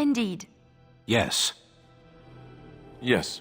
Indeed. Yes. Yes.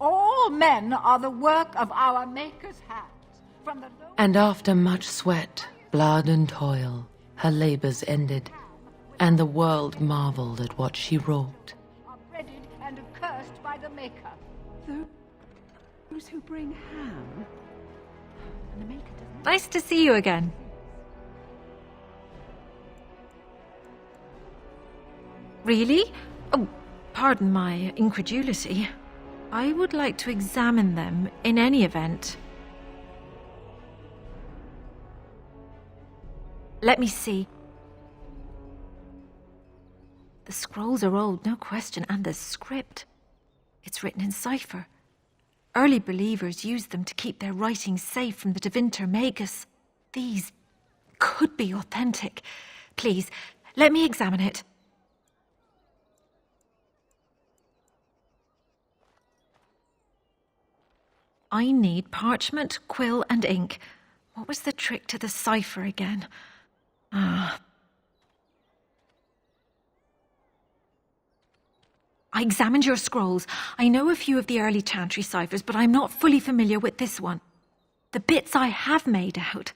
All men are the work of our Maker's hands. From the And after much sweat, blood and toil, her labors ended, and the world marveled at what she wrought. are breaded and accursed by the Maker. Those who bring ham. And the Maker doesn't. Nice to see you again. Really? Oh, pardon my incredulity. I would like to examine them in any event. Let me see. The scrolls are old, no question, and the script. It's written in cipher. Early believers used them to keep their writings safe from the Divinter Magus. These could be authentic. Please, let me examine it. I need parchment, quill, and ink. What was the trick to the cipher again? I examined your scrolls. I know a few of the early chantry ciphers, but I'm not fully familiar with this one. The bits I have made out.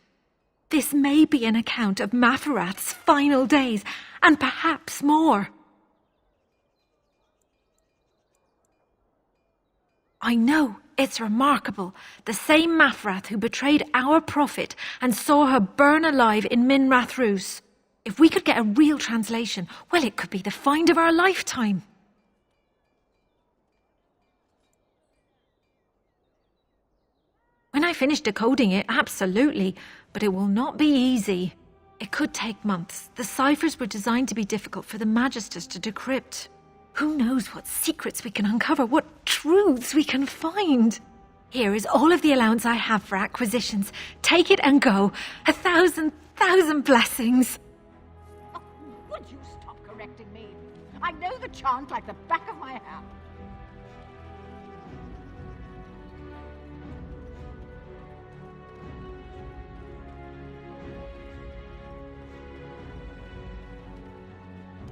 This may be an account of Maferath's final days, and perhaps more. I know, it's remarkable. The same Maferath who betrayed our prophet and saw her burn alive in Minrath Rus. If we could get a real translation, well, it could be the find of our lifetime. When I finish decoding it, absolutely, but it will not be easy. It could take months. The ciphers were designed to be difficult for the Magisters to decrypt. Who knows what secrets we can uncover, what truths we can find. Here is all of the allowance I have for acquisitions. Take it and go. 1,000 blessings. Oh, would you stop correcting me? I know the chant like the back of my hand.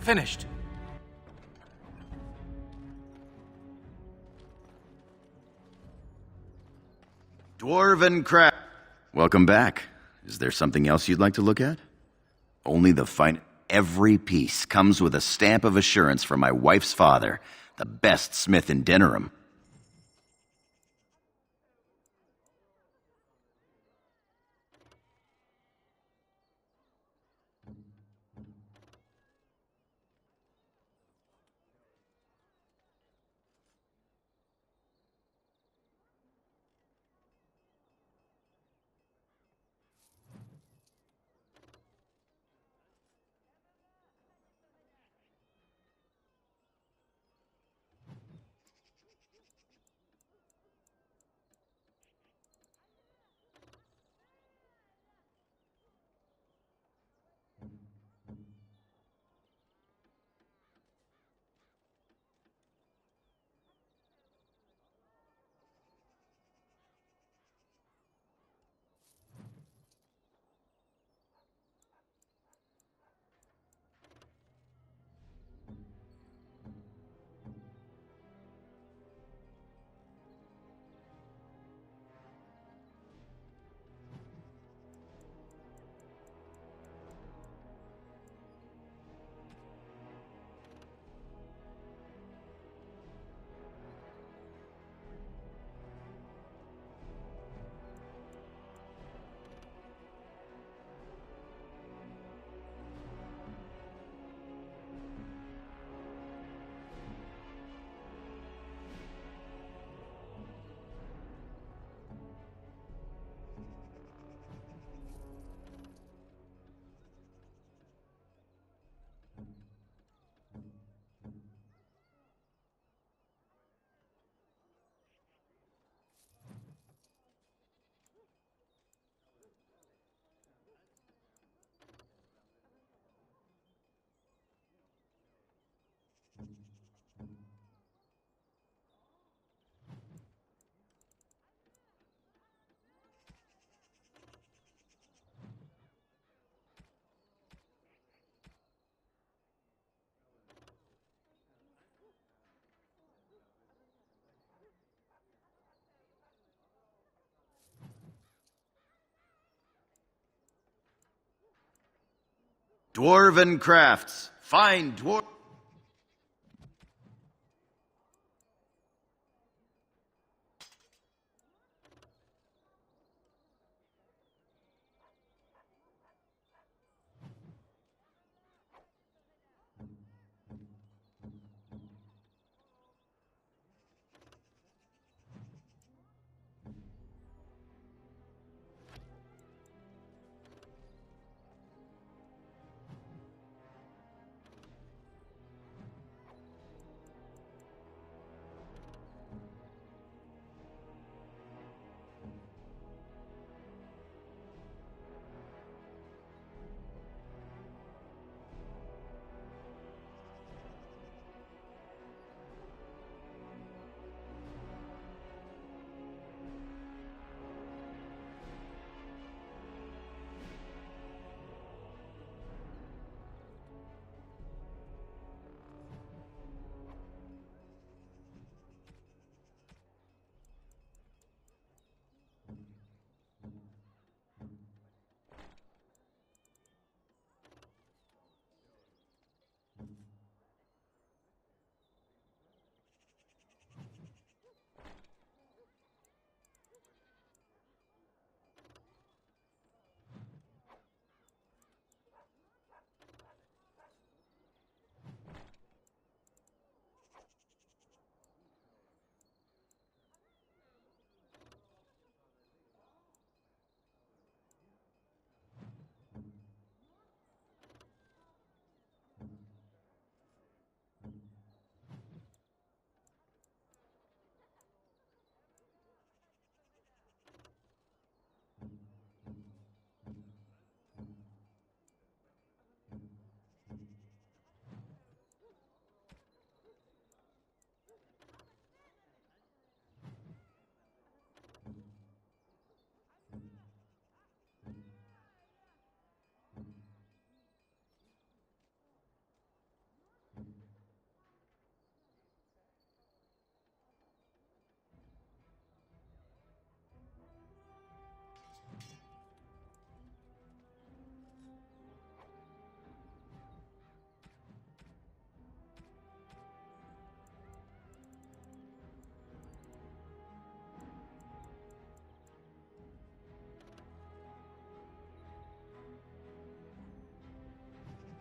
Finished. Dwarven crap. Welcome back. Is there something else you'd like to look at? Only the fine. Every piece comes with a stamp of assurance from my wife's father, the best smith in Denerim. Dwarven crafts. Fine dwarf.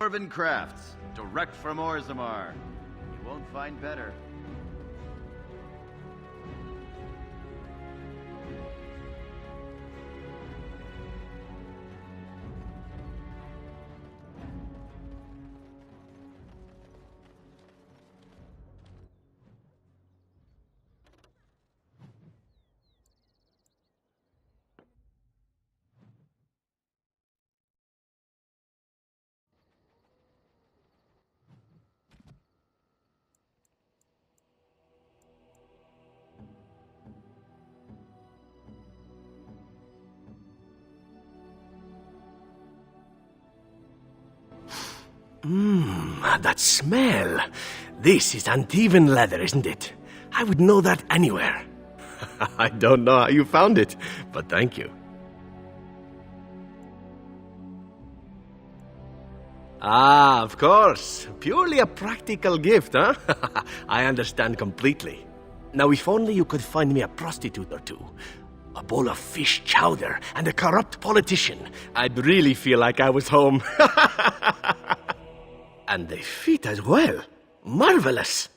Dwarven crafts. Direct from Orzammar. You won't find better. That smell. This is uneven leather, isn't it? I would know that anywhere. I don't know how you found it, but thank you. Ah, of course. Purely a practical gift, huh? I understand completely. Now, if only you could find me a prostitute or two, a bowl of fish chowder, and a corrupt politician, I'd really feel like I was home. And they fit as well. Marvelous.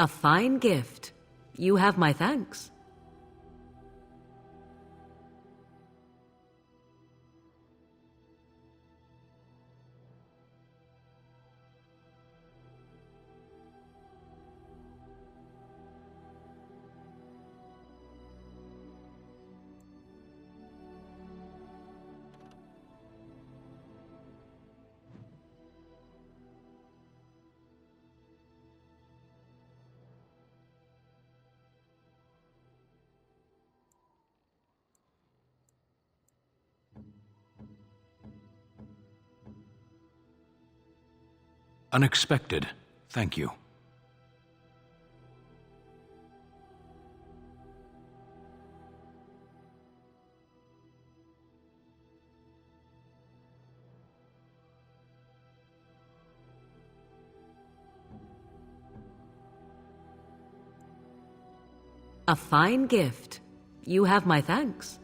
A fine gift. You have my thanks. Unexpected. Thank you. A fine gift. You have my thanks.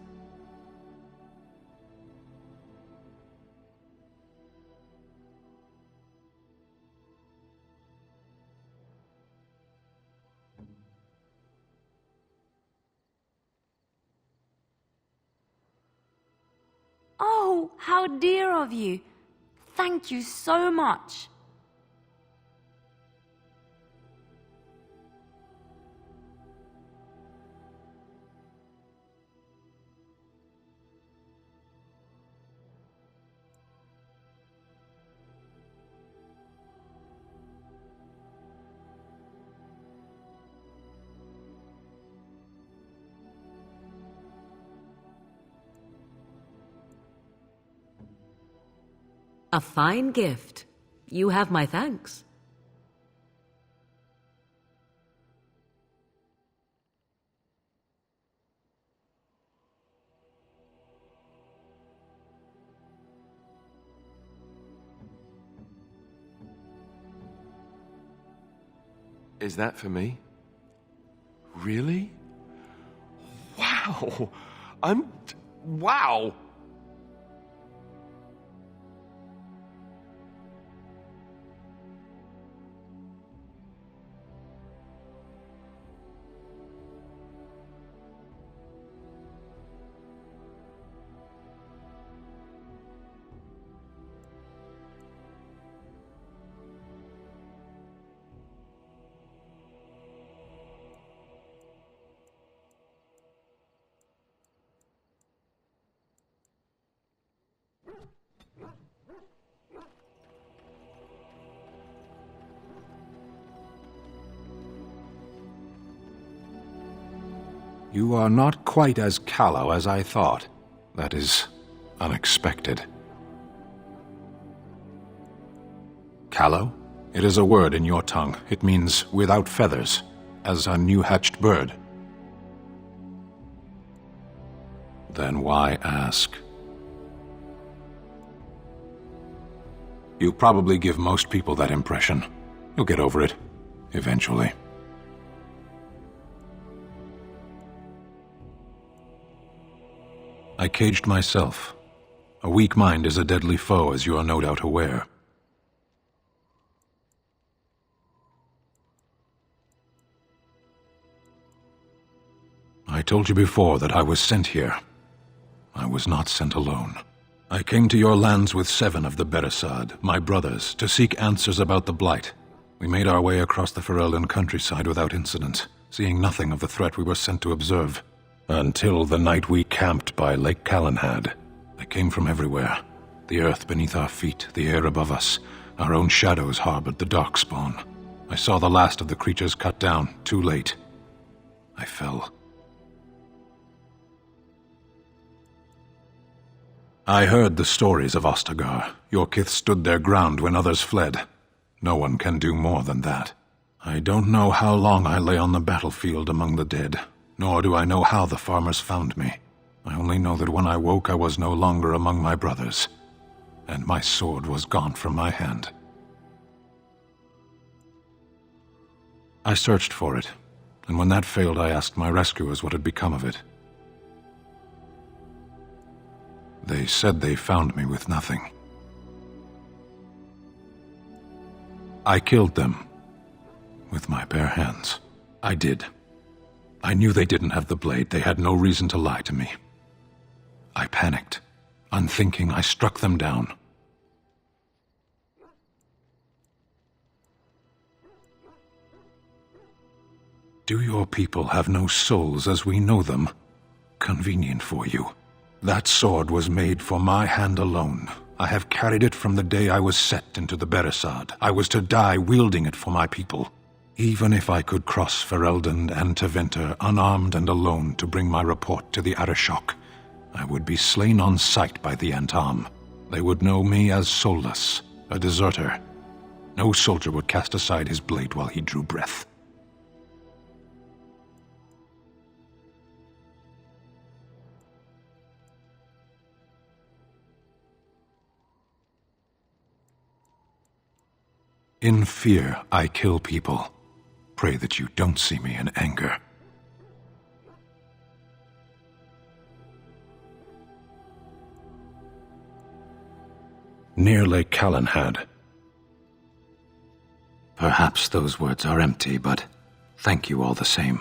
Oh, how dear of you. Thank you so much. A fine gift. You have my thanks. Is that for me? Really? Wow! Wow! You are not quite as callow as I thought. That is unexpected. Callow? It is a word in your tongue. It means without feathers, as a new-hatched bird. Then why ask? You probably give most people that impression. You'll get over it, eventually. I caged myself. A weak mind is a deadly foe, as you are no doubt aware. I told you before that I was sent here. I was not sent alone. I came to your lands with 7 of the Beresad, my brothers, to seek answers about the Blight. We made our way across the Ferelden countryside without incident, seeing nothing of the threat we were sent to observe. Until the night we camped by Lake Calenhad. They came from everywhere. The earth beneath our feet, the air above us. Our own shadows harbored the darkspawn. I saw the last of the creatures cut down, too late. I fell. I heard the stories of Ostagar. Your kith stood their ground when others fled. No one can do more than that. I don't know how long I lay on the battlefield among the dead. Nor do I know how the farmers found me. I only know that when I woke I was no longer among my brothers, and my sword was gone from my hand. I searched for it, and when that failed I asked my rescuers what had become of it. They said they found me with nothing. I killed them, with my bare hands. I did. I knew they didn't have the blade. They had no reason to lie to me. I panicked. Unthinking, I struck them down. Do your people have no souls as we know them? Convenient for you. That sword was made for my hand alone. I have carried it from the day I was set into the Beresad. I was to die wielding it for my people. Even if I could cross Ferelden and Tevinter unarmed and alone to bring my report to the Arishok, I would be slain on sight by the Antam. They would know me as soulless, a deserter. No soldier would cast aside his blade while he drew breath. In fear, I kill people. Pray that you don't see me in anger. Near Lake Calenhad. Perhaps those words are empty, but thank you all the same.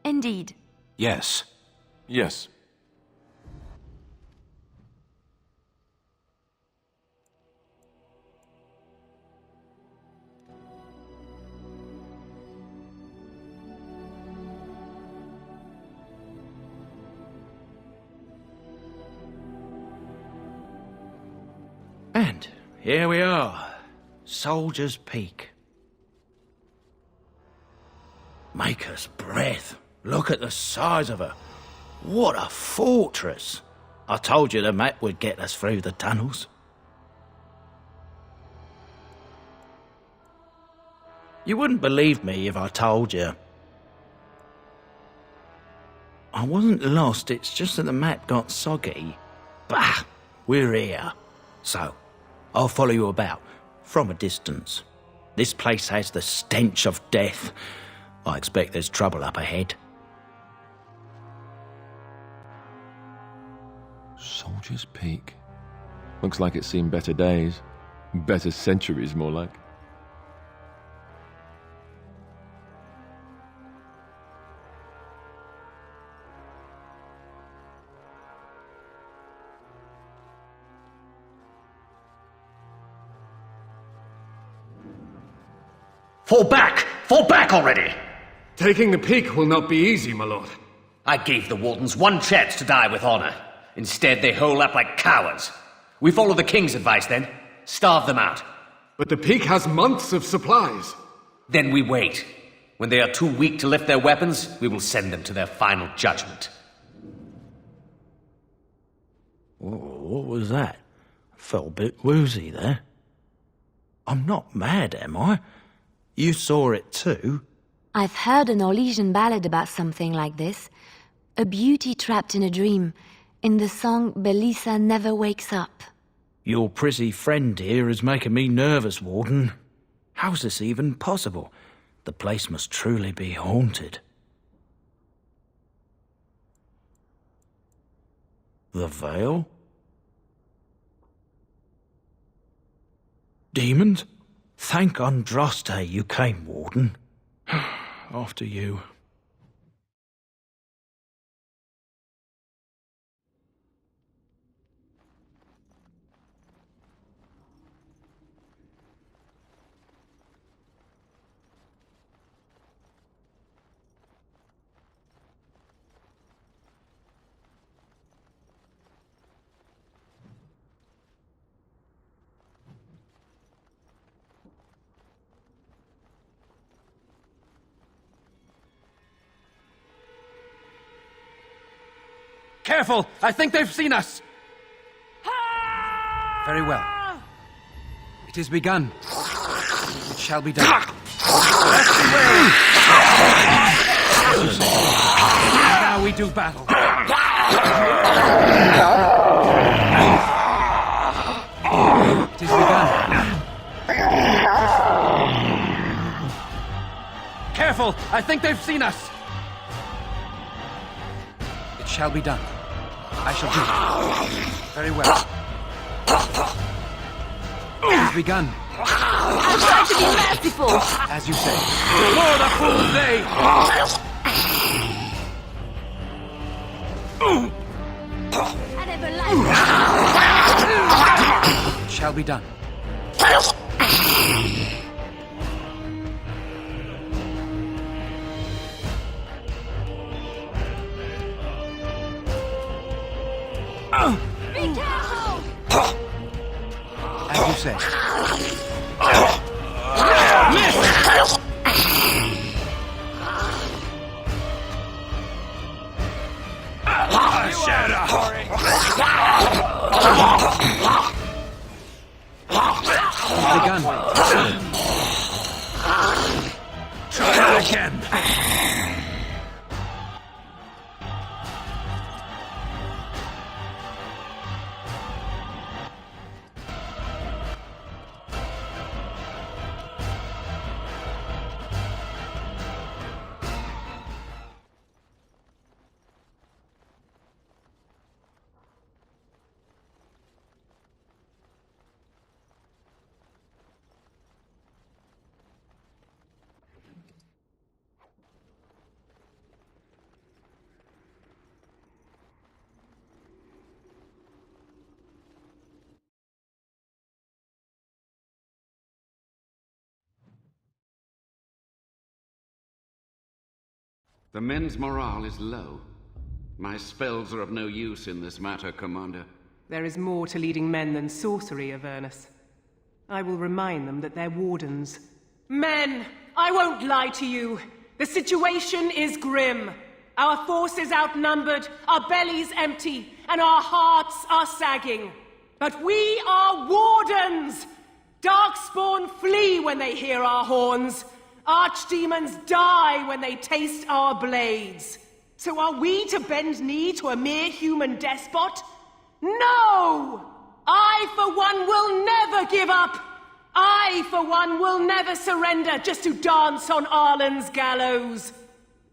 Indeed. Yes. Yes. And here we are, Soldier's Peak. Maker's breath. Look at the size of her. What a fortress. I told you the map would get us through the tunnels. You wouldn't believe me if I told you. I wasn't lost, it's just that the map got soggy. Bah, we're here. So, I'll follow you about, from a distance. This place has the stench of death. I expect there's trouble up ahead. Soldier's Peak. Looks like it's seen better days. Better centuries, more like. Fall back! Fall back already! Taking the peak will not be easy, my lord. I gave the Wardens one chance to die with honor. Instead, they hole up like cowards. We follow the King's advice, then. Starve them out. But the peak has months of supplies. Then we wait. When they are too weak to lift their weapons, we will send them to their final judgment. What was that? I felt a bit woozy there. I'm not mad, am I? You saw it too? I've heard an Orlesian ballad about something like this. A beauty trapped in a dream. In the song, Belisa never wakes up. Your prissy friend here is making me nervous, Warden. How's this even possible? The place must truly be haunted. The Veil? Demons? Thank Andraste you came, Warden. After you. Careful! I think they've seen us! Very well. It is begun. It shall be done. Now we do battle. It is begun. careful! I think they've seen us! It shall be done. I shall do it. Very well. It has begun. I'll try to be merciful. As you say. For the fools they! I never liked It shall be done. Be careful! As you say. Begun. Try that again. The men's morale is low. My spells are of no use in this matter, Commander. There is more to leading men than sorcery, Avernus. I will remind them that they're wardens. Men! I won't lie to you. The situation is grim. Our forces outnumbered, our bellies empty, and our hearts are sagging. But we are wardens! Darkspawn flee when they hear our horns. Archdemons die when they taste our blades. So are we to bend knee to a mere human despot? No! I, for one, will never give up! I, for one, will never surrender just to dance on Arlen's gallows.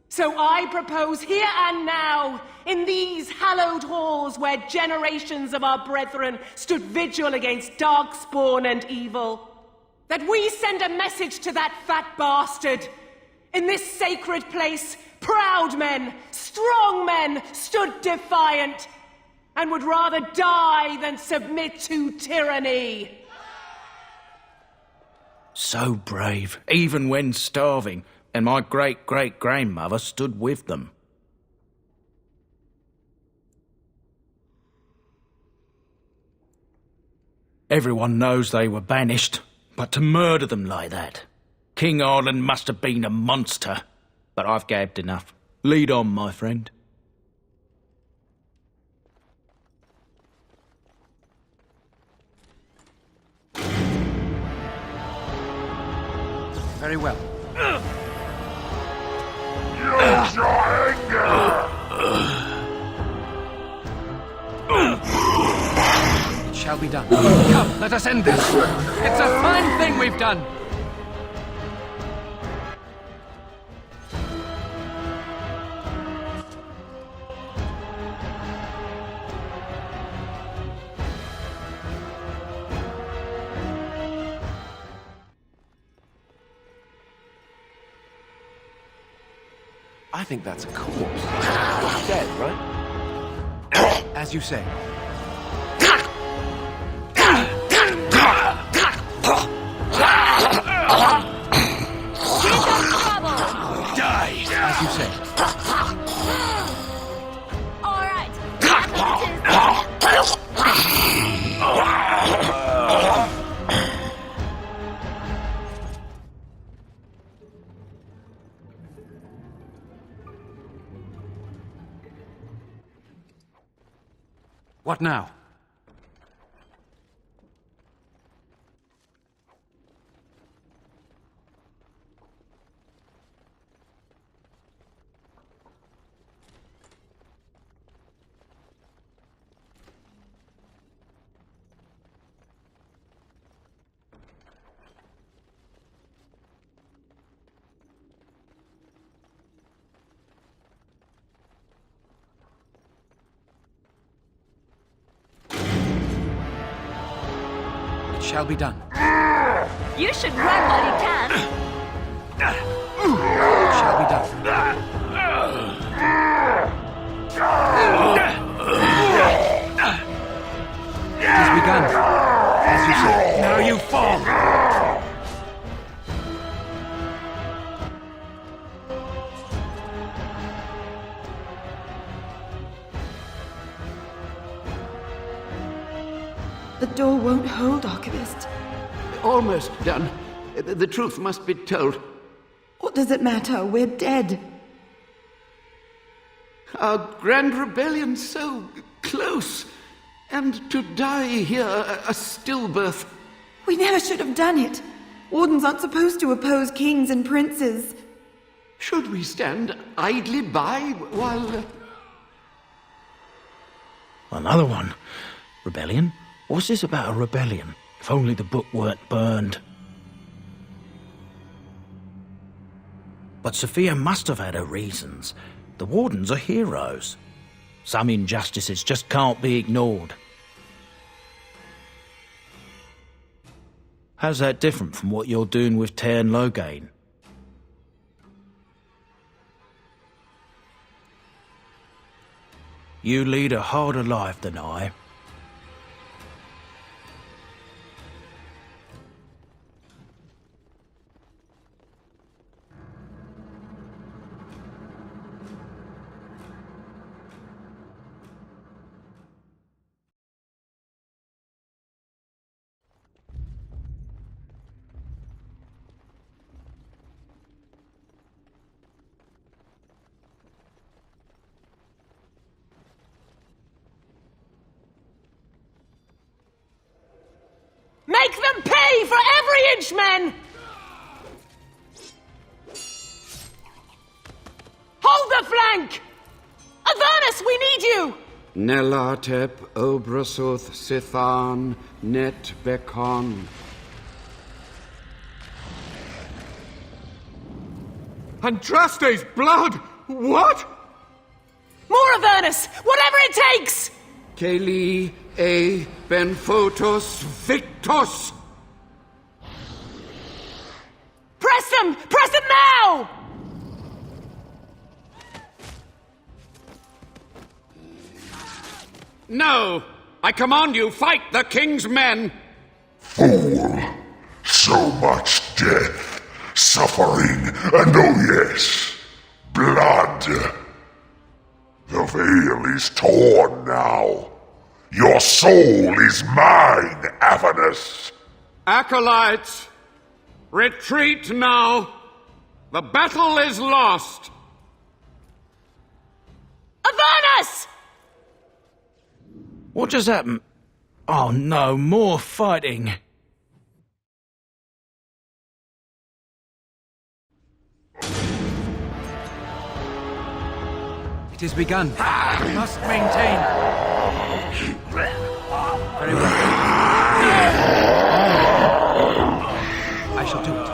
So I propose here and now, in these hallowed halls where generations of our brethren stood vigil against darkspawn and evil, that we send a message to that fat bastard. In this sacred place, proud men, strong men stood defiant, and would rather die than submit to tyranny. So brave, even when starving, and my great-great-grandmother stood with them. Everyone knows they were banished, but to murder them like that... King Arlen must have been a monster. But I've gabbed enough. Lead on, my friend. Very well. Use your anger! It shall be done. Come, let us end this. It's a fine thing we've done. I think that's a corpse. He's dead, right? As you say. Die! As you say. All right. What now? shall be done. You should run while you can. It shall be done. It has begun. As you say. Now you fall! The door won't hold, Archivist. Almost done. The truth must be told. What does it matter? We're dead. Our grand rebellion so close. And to die here, a stillbirth. We never should have done it. Wardens aren't supposed to oppose kings and princes. Should we stand idly by while... Another one. Rebellion? What's this about a rebellion? If only the book weren't burned. But Sophia must have had her reasons. The Wardens are heroes. Some injustices just can't be ignored. How's that different from what you're doing with Tairn Loghain? You lead a harder life than I. Make them pay for every inch, men! Hold the flank! Avernus, we need you! Nelatep obrasuth sithan net bekon. Andraste's blood! What? More Avernus! Whatever it takes! Keli e benfotos victos. Press them! Press them now! No! I command you, fight the king's men! Fool! So much death, suffering, and oh yes, blood. The veil is torn now. Your soul is mine, Avernus. Acolytes, retreat now. The battle is lost. Avernus! What just happened? Oh no, more fighting. It has begun. We must maintain. Very well. I shall do it.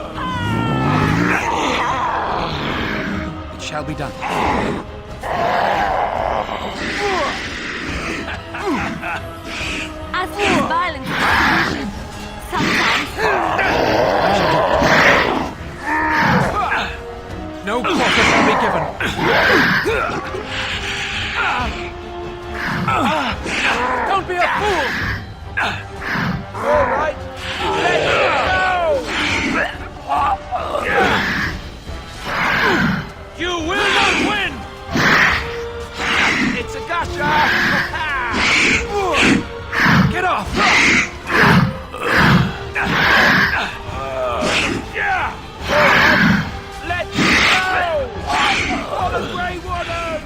It shall be done. As for violence, sometimes. I shall do it. No quarter shall be given. Don't be a fool! All right, let's go! You will not win! It's a gotcha! Get off! Yeah! Let's go! For the Grey Warden!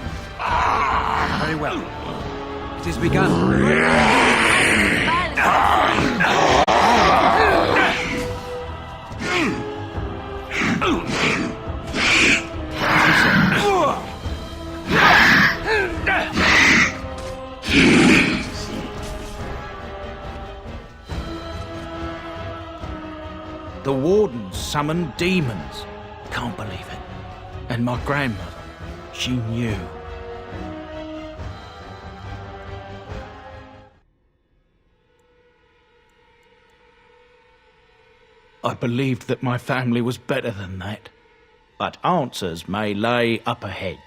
Very well. It has begun. The Wardens summoned demons. Can't believe it. And my grandmother, she knew. I believed that my family was better than that. But answers may lay up ahead.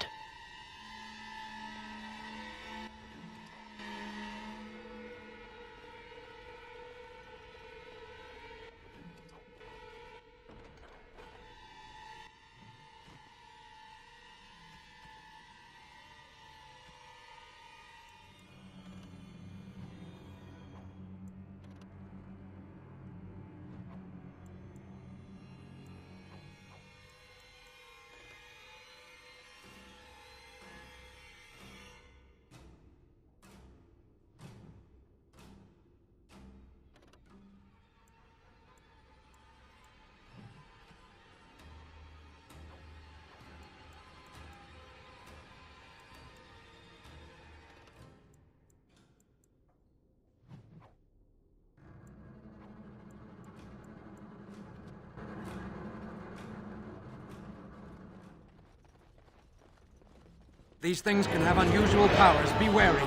These things can have unusual powers. Be wary.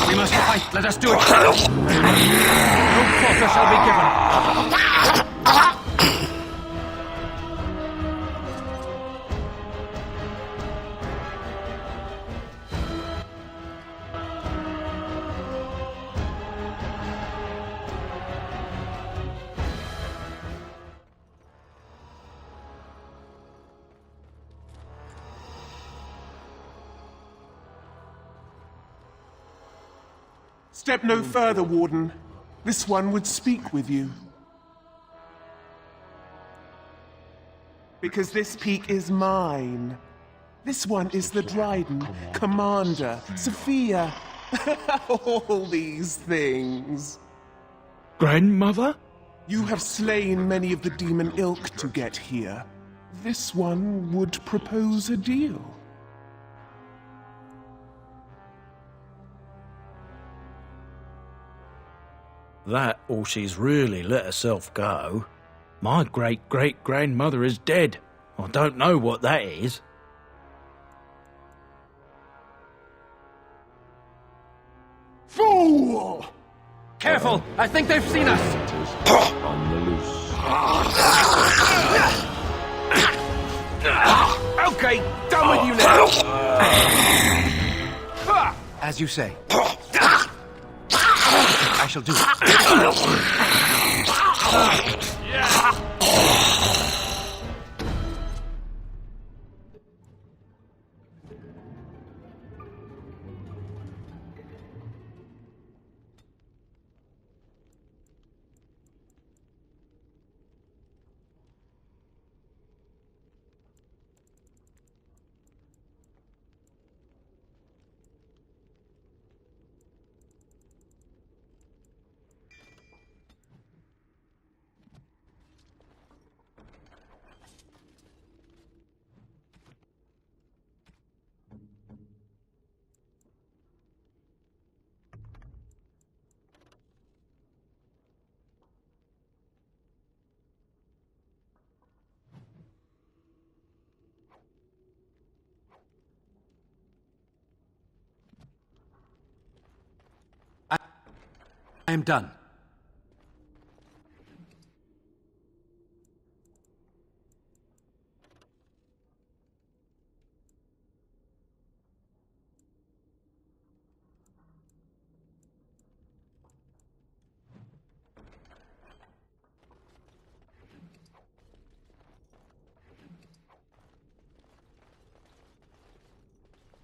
We must fight. Let us do it. No quarter shall be given. Step no further, Warden. This one would speak with you. Because this peak is mine. This one is the Dryden, Commander, Sophia. All these things. Grandmother? You have slain many of the demon ilk to get here. This one would propose a deal. That, or she's really let herself go. My great-great-grandmother is dead. I don't know what that is. Fool! Careful! I think they've seen us! On the loose. Okay, done with you now! As you say. I shall do it. I am done.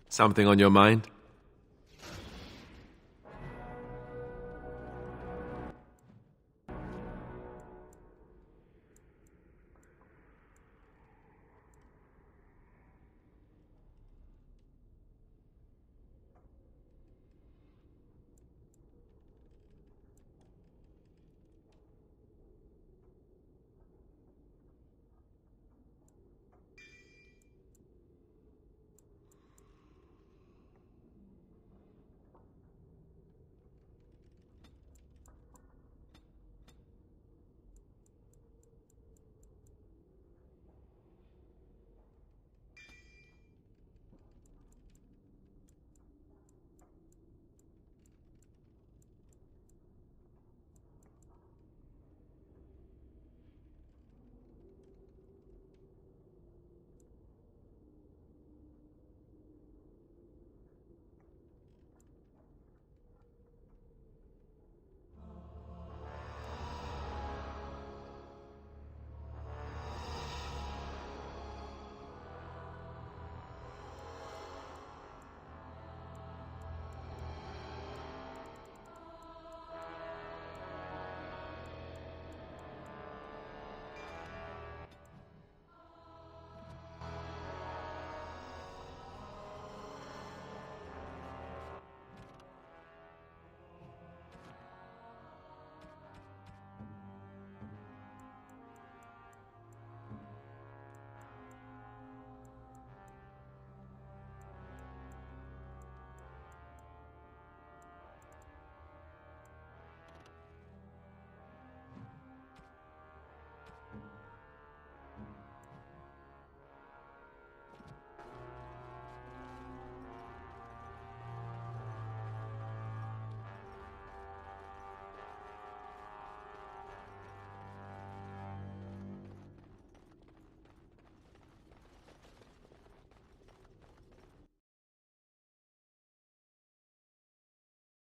Something on your mind?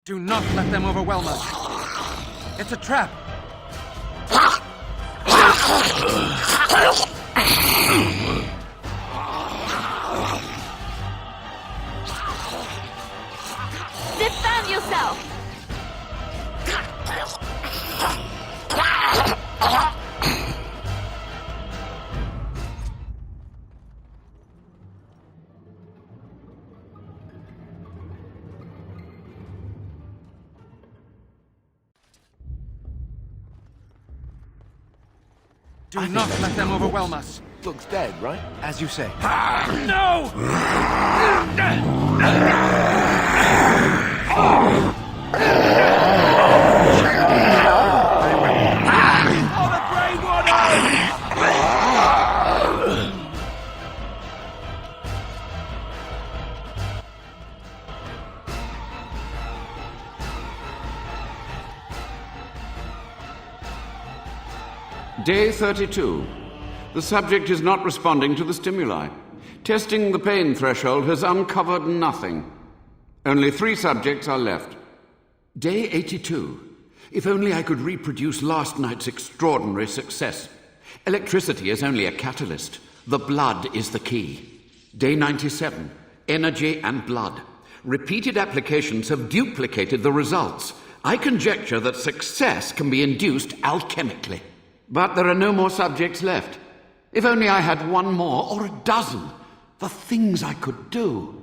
Do not let them overwhelm us. It's a trap. Defend yourself! Do not let them overwhelm us. Looks dead, right? As you say. No! Day 32. The subject is not responding to the stimuli. Testing the pain threshold has uncovered nothing. Only 3 subjects are left. Day 82. If only I could reproduce last night's extraordinary success. Electricity is only a catalyst. The blood is the key. Day 97. Energy and blood. Repeated applications have duplicated the results. I conjecture that success can be induced alchemically. But there are no more subjects left. If only I had 1 more or a dozen. The things I could do.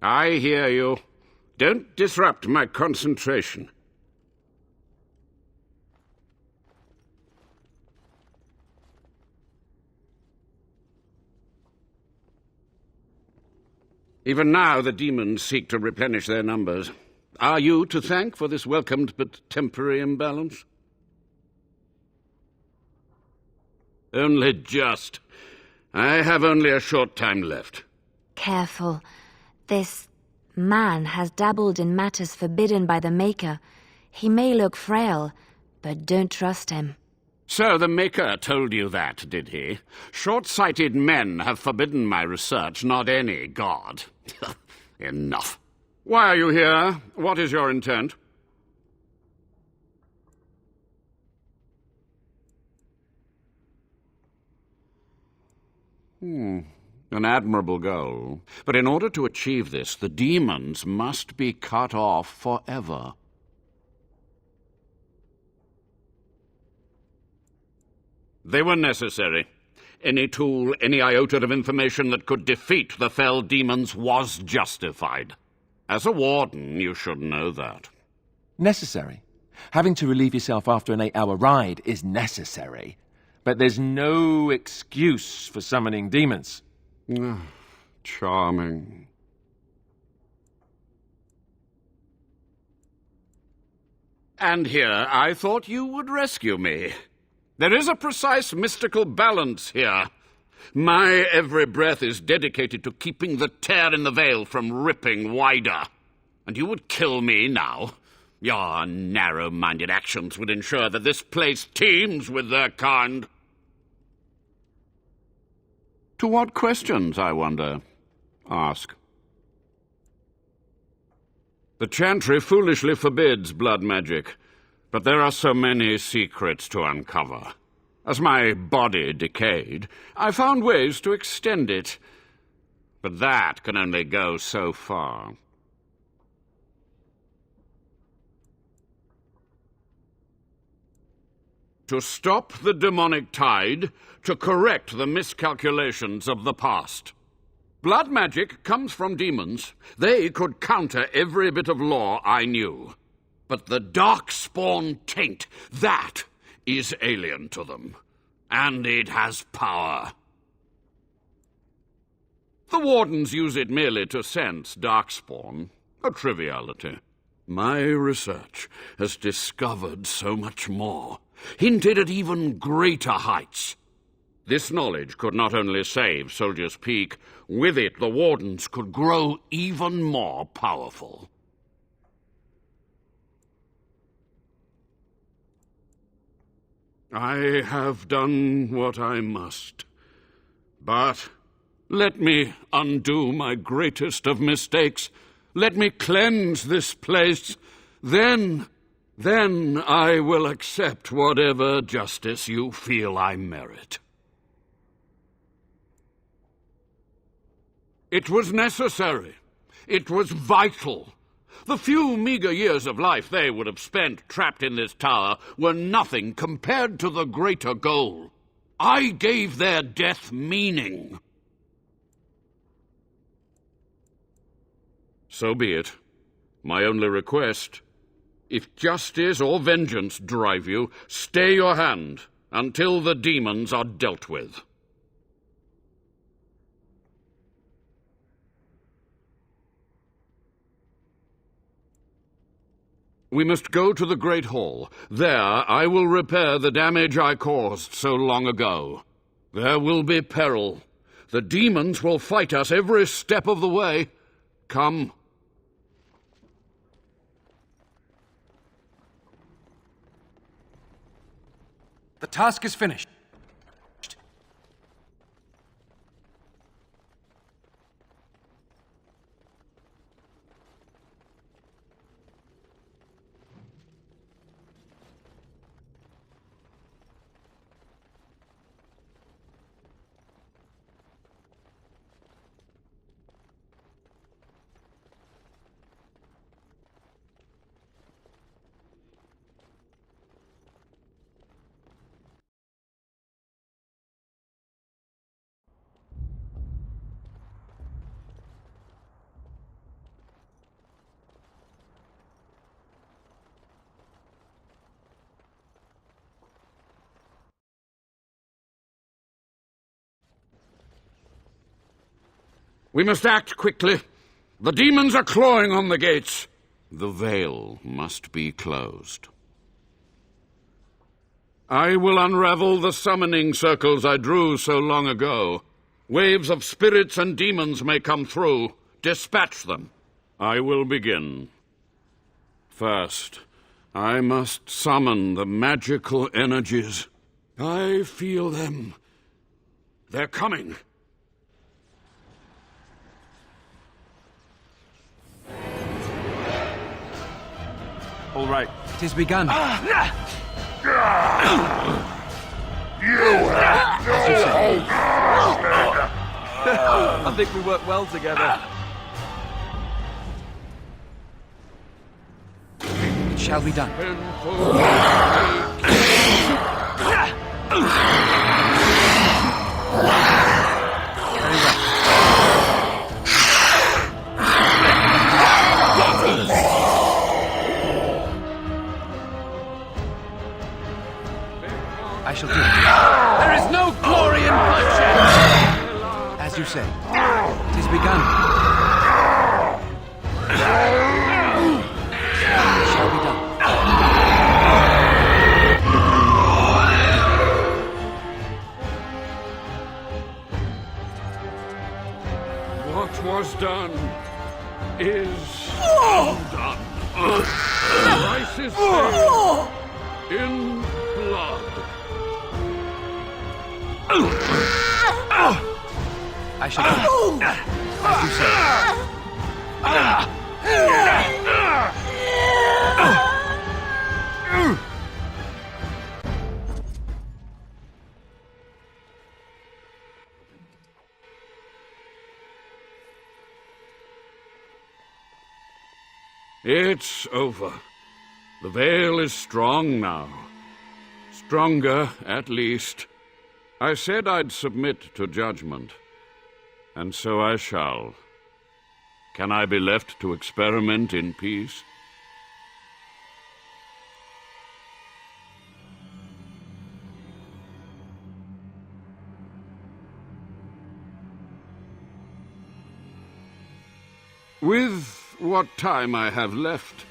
I hear you. Don't disrupt my concentration. Even now the demons seek to replenish their numbers. Are you to thank for this welcomed but temporary imbalance? Only just. I have only a short time left. Careful. This man has dabbled in matters forbidden by the Maker. He may look frail, but don't trust him. So the Maker told you that, did he? Short-sighted men have forbidden my research, not any god. Enough. Why are you here? What is your intent? An admirable goal. But in order to achieve this, the demons must be cut off forever. They were necessary. Any tool, any iota of information that could defeat the fell demons was justified. As a warden, you should know that. Necessary. Having to relieve yourself after an 8-hour ride is necessary. But there's no excuse for summoning demons. Charming. And here, I thought you would rescue me. There is a precise mystical balance here. My every breath is dedicated to keeping the tear in the veil from ripping wider. And you would kill me now. Your narrow-minded actions would ensure that this place teems with their kind. To what questions, I wonder? Ask. The Chantry foolishly forbids blood magic, but there are so many secrets to uncover. As my body decayed, I found ways to extend it, but that can only go so far. To stop the demonic tide, to correct the miscalculations of the past. Blood magic comes from demons. They could counter every bit of law I knew. But the darkspawn taint, that is alien to them. And it has power. The wardens use it merely to sense darkspawn. A triviality. My research has discovered so much more, hinted at even greater heights. This knowledge could not only save Soldier's Peak, with it the Wardens could grow even more powerful. I have done what I must. But let me undo my greatest of mistakes. Let me cleanse this place. Then I will accept whatever justice you feel I merit. It was necessary. It was vital. The few meager years of life they would have spent trapped in this tower were nothing compared to the greater goal. I gave their death meaning. So be it. My only request, if justice or vengeance drive you, stay your hand until the demons are dealt with. We must go to the Great Hall. There I will repair the damage I caused so long ago. There will be peril. The demons will fight us every step of the way. Come. The task is finished. We must act quickly. The demons are clawing on the gates. The veil must be closed. I will unravel the summoning circles I drew so long ago. Waves of spirits and demons may come through. Dispatch them. I will begin. First, I must summon the magical energies. I feel them. They're coming. All right, it has begun. You have no I think we work well together. It shall be done. I shall do it. There is no glory in bloodshed! As you say, it has begun. It shall be done. What was done is undone. Price is paid in blood. I shall do it. As you It's over. The veil is strong now. Stronger, at least. I said I'd submit to judgment, and so I shall. Can I be left to experiment in peace? With what time I have left,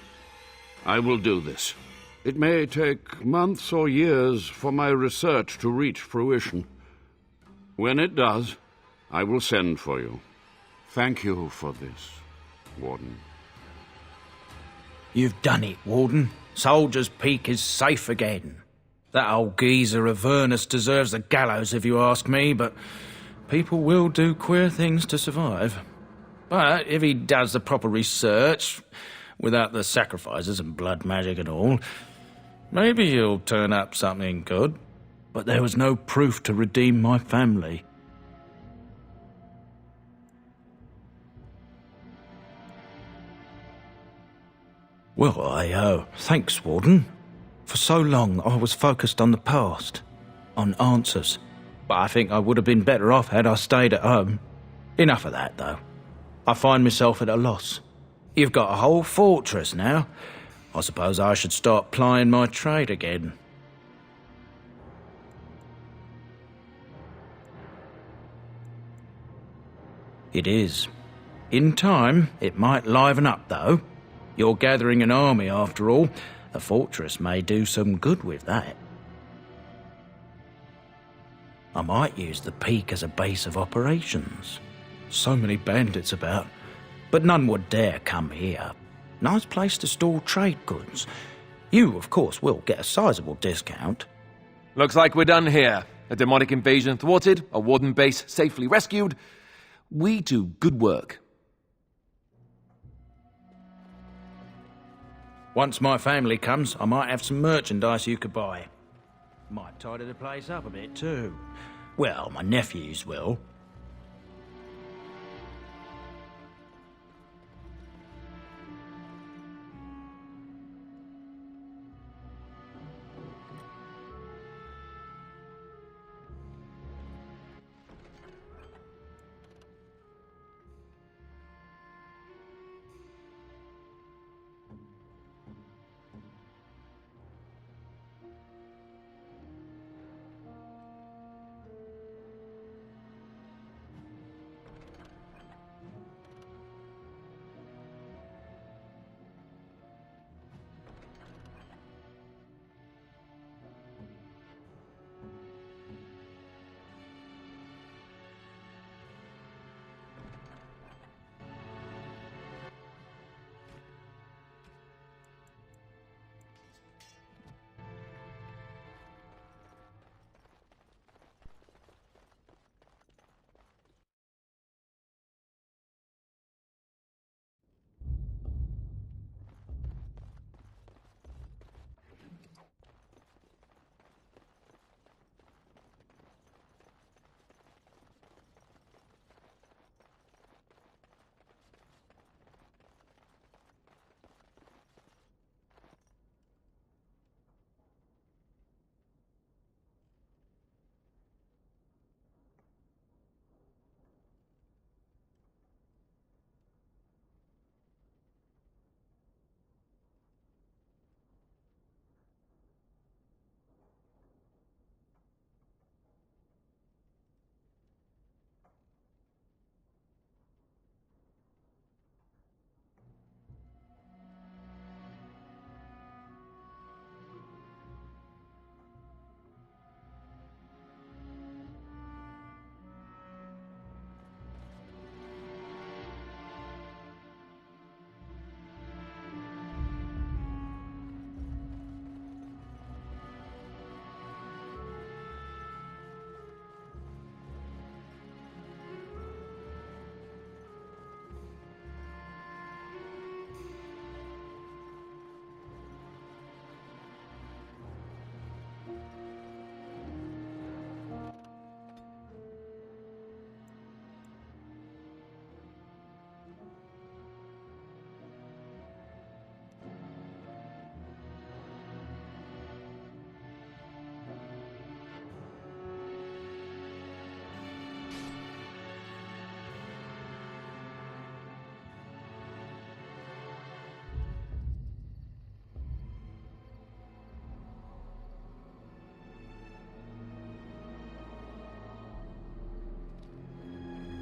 I will do this. It may take months or years for my research to reach fruition. When it does, I will send for you. Thank you for this, Warden. You've done it, Warden. Soldier's Peak is safe again. That old geezer of Avernus deserves the gallows if you ask me, but people will do queer things to survive. But if he does the proper research, without the sacrifices and blood magic and all, maybe he'll turn up something good. But there was no proof to redeem my family. Well, thanks, Warden. For so long, I was focused on the past, on answers. But I think I would have been better off had I stayed at home. Enough of that, though. I find myself at a loss. You've got a whole fortress now. I suppose I should start plying my trade again. It is. In time, it might liven up, though. You're gathering an army, after all. The fortress may do some good with that. I might use the peak as a base of operations. So many bandits about, but none would dare come here. Nice place to store trade goods. You, of course, will get a sizable discount. Looks like we're done here. A demonic invasion thwarted, a warden base safely rescued. We do good work. Once my family comes, I might have some merchandise you could buy. Might tidy the place up a bit, too. Well, my nephews will.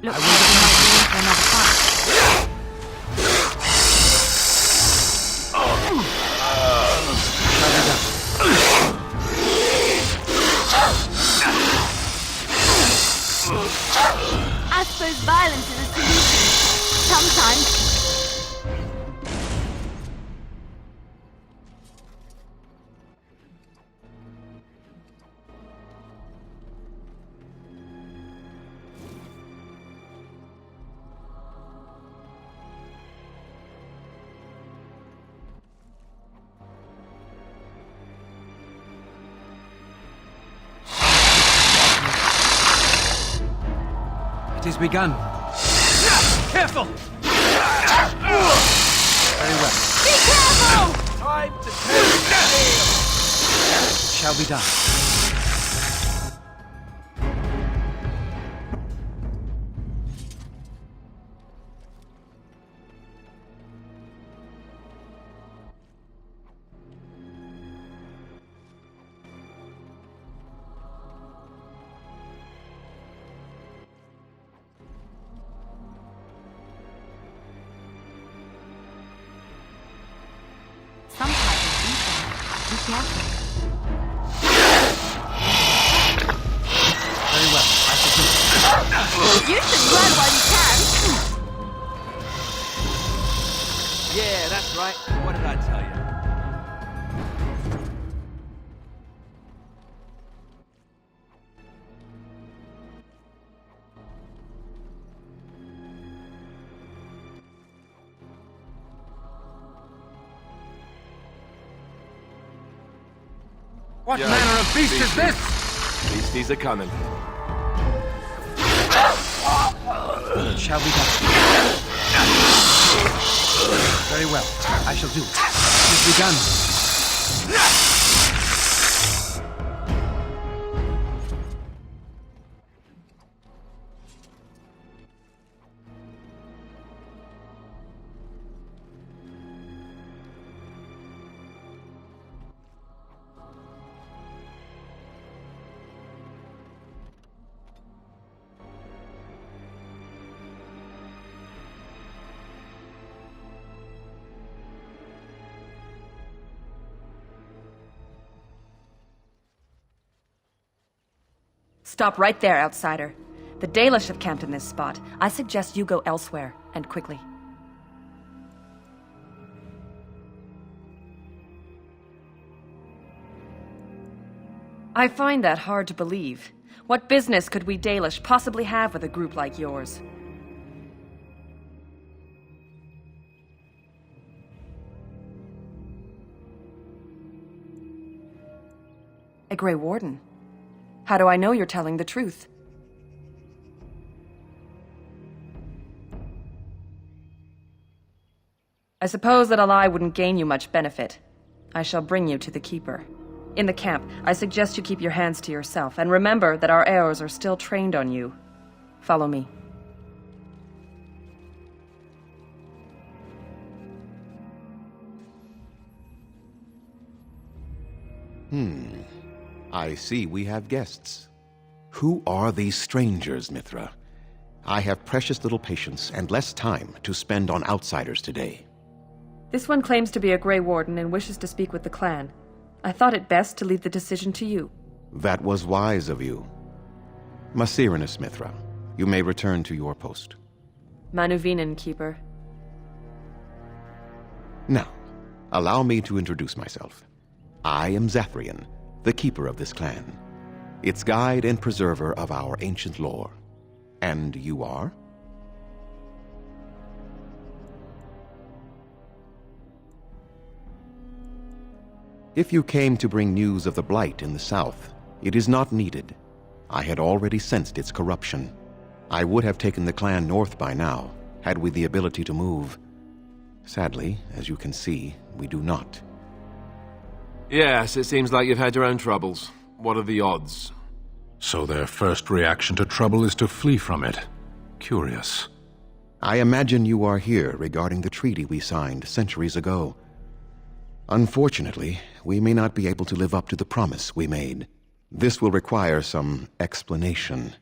Looks like we might be in for another fight. is begun. Careful! Very well. Be careful! Time to turn the tail! It shall be done. Some type of beast. Be careful. Very well. I shall do it. You should run while you can. Yeah, that's right. What did I tell you? What manner of beast is this? Beasties are coming. Shall be done. Very well. I shall do it. It is begun. Stop right there, outsider. The Dalish have camped in this spot. I suggest you go elsewhere, and quickly. I find that hard to believe. What business could we Dalish possibly have with a group like yours? A Grey Warden? How do I know you're telling the truth? I suppose that a lie wouldn't gain you much benefit. I shall bring you to the Keeper. In the camp, I suggest you keep your hands to yourself, and remember that our arrows are still trained on you. Follow me. I see we have guests. Who are these strangers, Mithra? I have precious little patience and less time to spend on outsiders today. This one claims to be a Grey Warden and wishes to speak with the clan. I thought it best to leave the decision to you. That was wise of you. Maserenus, Mithra, you may return to your post. Manuvinen, Keeper. Now, allow me to introduce myself. I am Zathrian, the keeper of this clan, its guide and preserver of our ancient lore. And you are? If you came to bring news of the Blight in the south, it is not needed. I had already sensed its corruption. I would have taken the clan north by now, had we the ability to move. Sadly, as you can see, we do not. Yes, it seems like you've had your own troubles. What are the odds? So their first reaction to trouble is to flee from it. Curious. I imagine you are here regarding the treaty we signed centuries ago. Unfortunately, we may not be able to live up to the promise we made. This will require some explanation.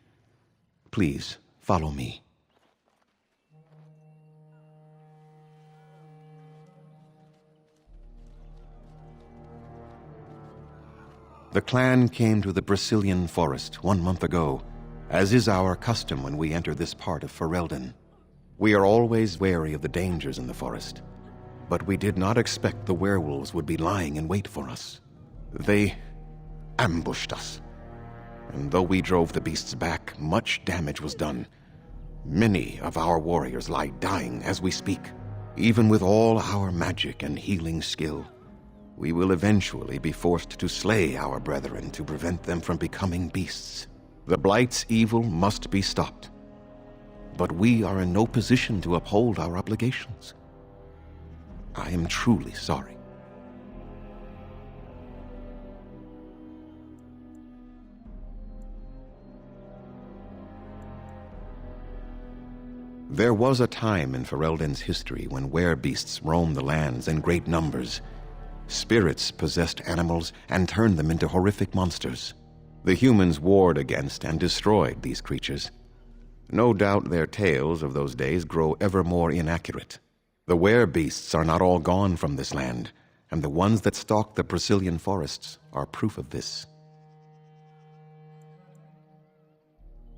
Please, follow me. The clan came to the Brazilian forest 1 month ago, as is our custom when we enter this part of Ferelden. We are always wary of the dangers in the forest, but we did not expect the werewolves would be lying in wait for us. They ambushed us, and though we drove the beasts back, much damage was done. Many of our warriors lie dying as we speak. Even with all our magic and healing skill, we will eventually be forced to slay our brethren to prevent them from becoming beasts. The Blight's evil must be stopped. but we are in no position to uphold our obligations. I am truly sorry. There was a time in Ferelden's history when werebeasts roamed the lands in great numbers. Spirits possessed animals and turned them into horrific monsters. The humans warred against and destroyed these creatures. No doubt their tales of those days grow ever more inaccurate. The werebeasts are not all gone from this land, and the ones that stalk the Brazilian forests are proof of this.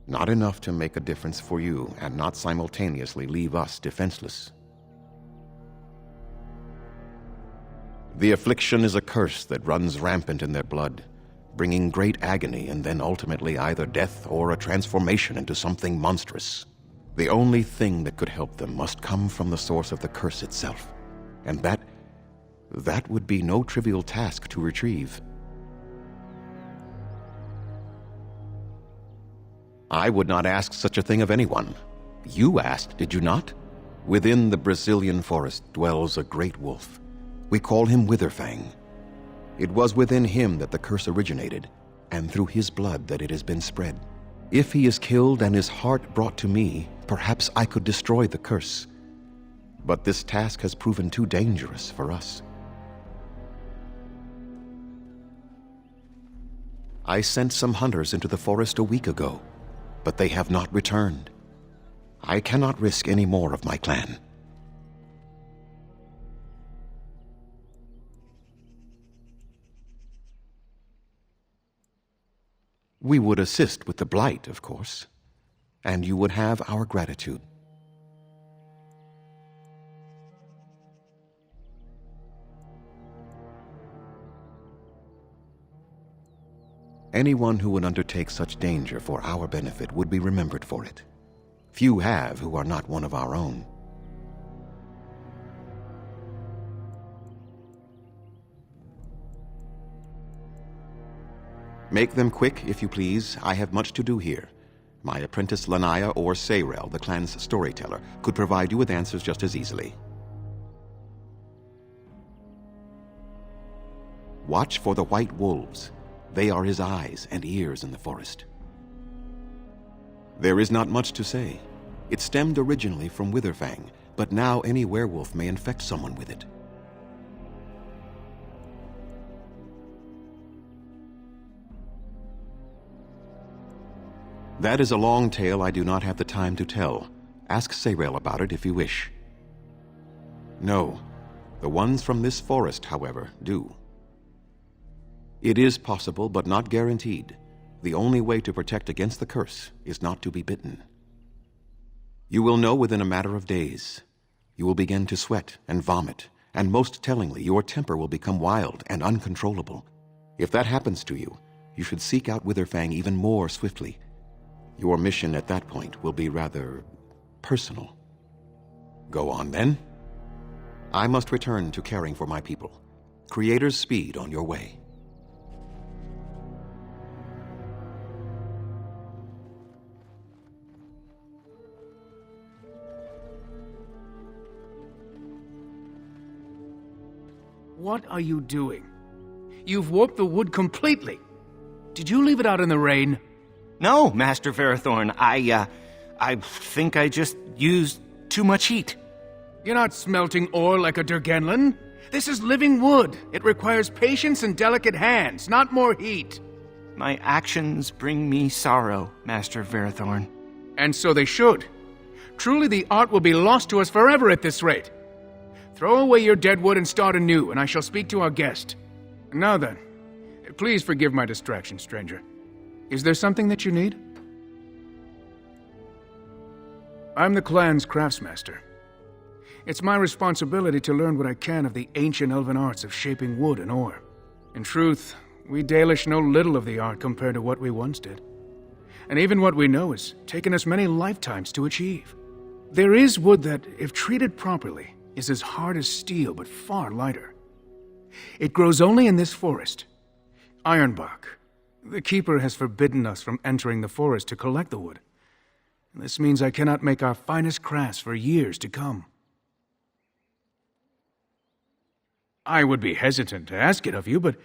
Not enough to make a difference for you, and not simultaneously leave us defenseless. The affliction is a curse that runs rampant in their blood, bringing great agony and then ultimately either death or a transformation into something monstrous. The only thing that could help them must come from the source of the curse itself, and that would be no trivial task to retrieve. I would not ask such a thing of anyone. You asked, did you not? Within the Brazilian forest dwells a great wolf. We call him Witherfang. It was within him that the curse originated, and through his blood that it has been spread. If he is killed and his heart brought to me, perhaps I could destroy the curse. But this task has proven too dangerous for us. I sent some hunters into the forest a week ago, but they have not returned. I cannot risk any more of my clan. We would assist with the blight, of course, and you would have our gratitude. Anyone who would undertake such danger for our benefit would be remembered for it. Few have who are not one of our own. Make them quick, if you please. I have much to do here. My apprentice Lanaya or Sayrel, the clan's storyteller, could provide you with answers just as easily. Watch for the white wolves. They are his eyes and ears in the forest. There is not much to say. It stemmed originally from Witherfang, but now any werewolf may infect someone with it. That is a long tale I do not have the time to tell. Ask Sayrel about it if you wish. No, the ones from this forest, however, do. It is possible, but not guaranteed. The only way to protect against the curse is not to be bitten. You will know within a matter of days. You will begin to sweat and vomit, and most tellingly, your temper will become wild and uncontrollable. If that happens to you, you should seek out Witherfang even more swiftly. Your mission at that point will be rather personal. Go on, then. I must return to caring for my people. Creator's speed on your way. What are you doing? You've warped the wood completely. Did you leave it out in the rain? No, Master Ferrothorn. I think I just used too much heat. You're not smelting ore like a Durgenlin. This is living wood. It requires patience and delicate hands, not more heat. My actions bring me sorrow, Master Ferrothorn. And so they should. Truly the art will be lost to us forever at this rate. Throw away your dead wood and start anew, and I shall speak to our guest. Now then, please forgive my distraction, stranger. Is there something that you need? I'm the clan's craftsmaster. It's my responsibility to learn what I can of the ancient elven arts of shaping wood and ore. In truth, we Dalish know little of the art compared to what we once did. And even what we know has taken us many lifetimes to achieve. There is wood that, if treated properly, is as hard as steel but far lighter. It grows only in this forest. Ironbark. The Keeper has forbidden us from entering the forest to collect the wood. This means I cannot make our finest crafts for years to come. I would be hesitant to ask it of you, but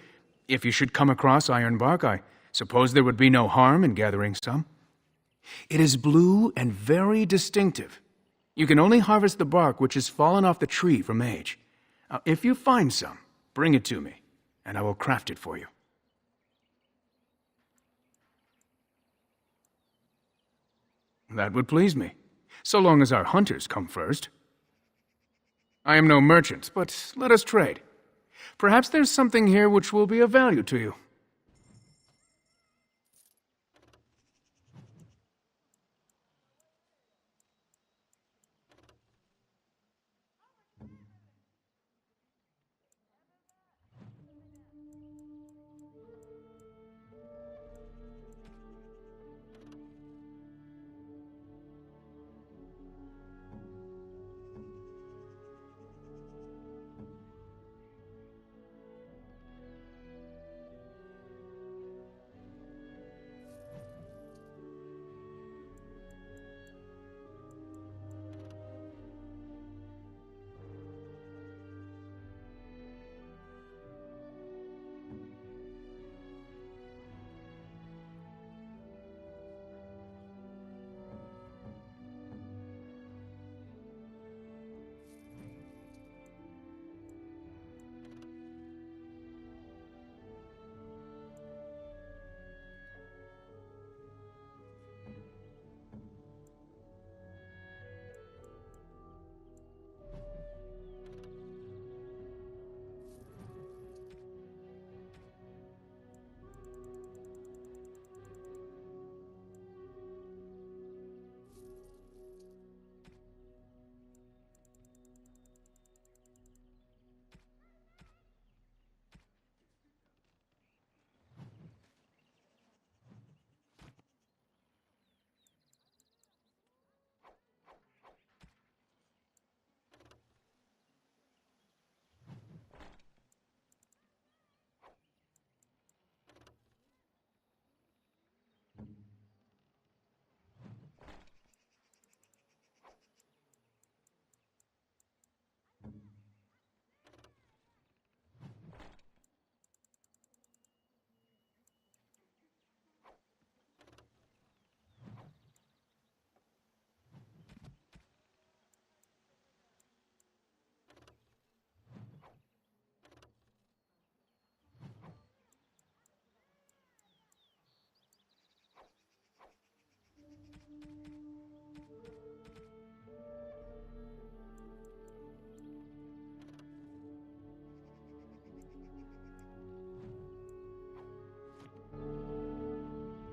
if you should come across ironbark, I suppose there would be no harm in gathering some. It is blue and very distinctive. You can only harvest the bark which has fallen off the tree from age. Now, if you find some, bring it to me, and I will craft it for you. That would please me, so long as our hunters come first. I am no merchant, but let us trade. Perhaps there's something here which will be of value to you.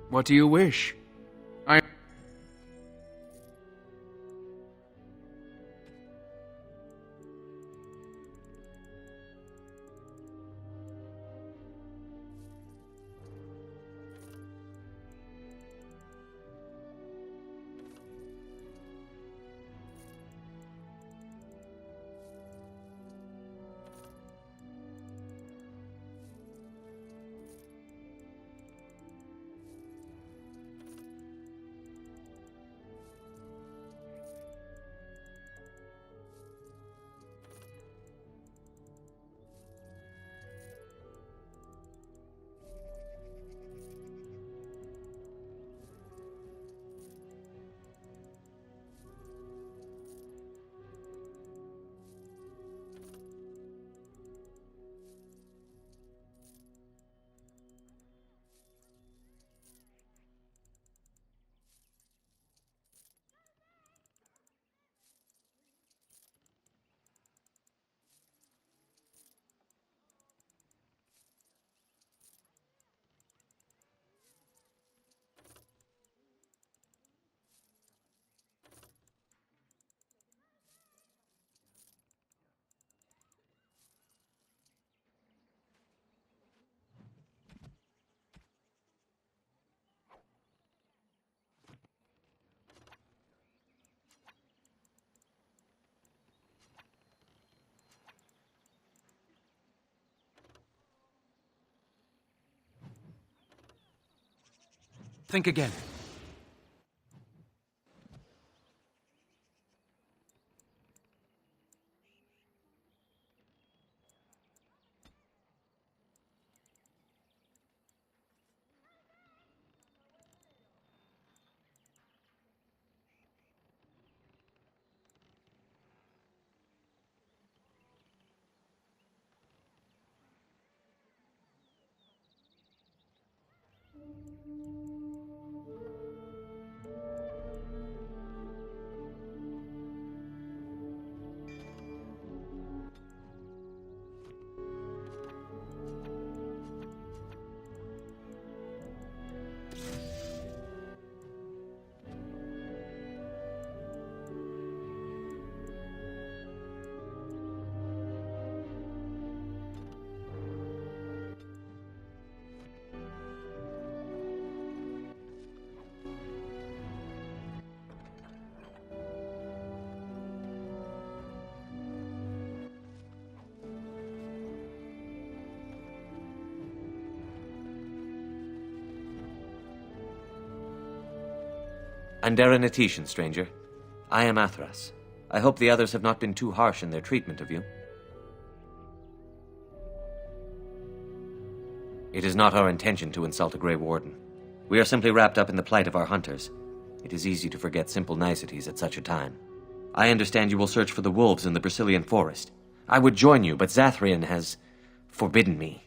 What do you wish? Think again. Andera Natishan, stranger. I am Athras. I hope the others have not been too harsh in their treatment of you. It is not our intention to insult a Grey Warden. We are simply wrapped up in the plight of our hunters. It is easy to forget simple niceties at such a time. I understand you will search for the wolves in the Brazilian forest. I would join you, but Zathrian has forbidden me.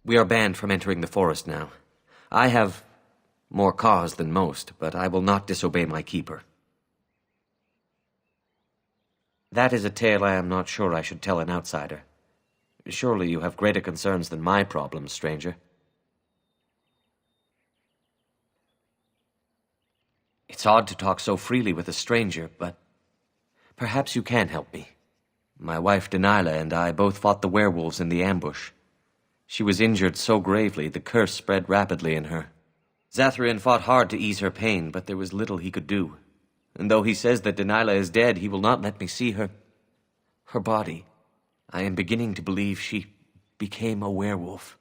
We are banned from entering the forest now. I have more cause than most, but I will not disobey my keeper. That is a tale I am not sure I should tell an outsider. Surely you have greater concerns than my problems, stranger. It's odd to talk so freely with a stranger, but perhaps you can help me. My wife Denilah and I both fought the werewolves in the ambush. She was injured so gravely, the curse spread rapidly in her. Zathrian fought hard to ease her pain, but there was little he could do. And though he says that Denilah is dead, he will not let me see her body. I am beginning to believe she became a werewolf,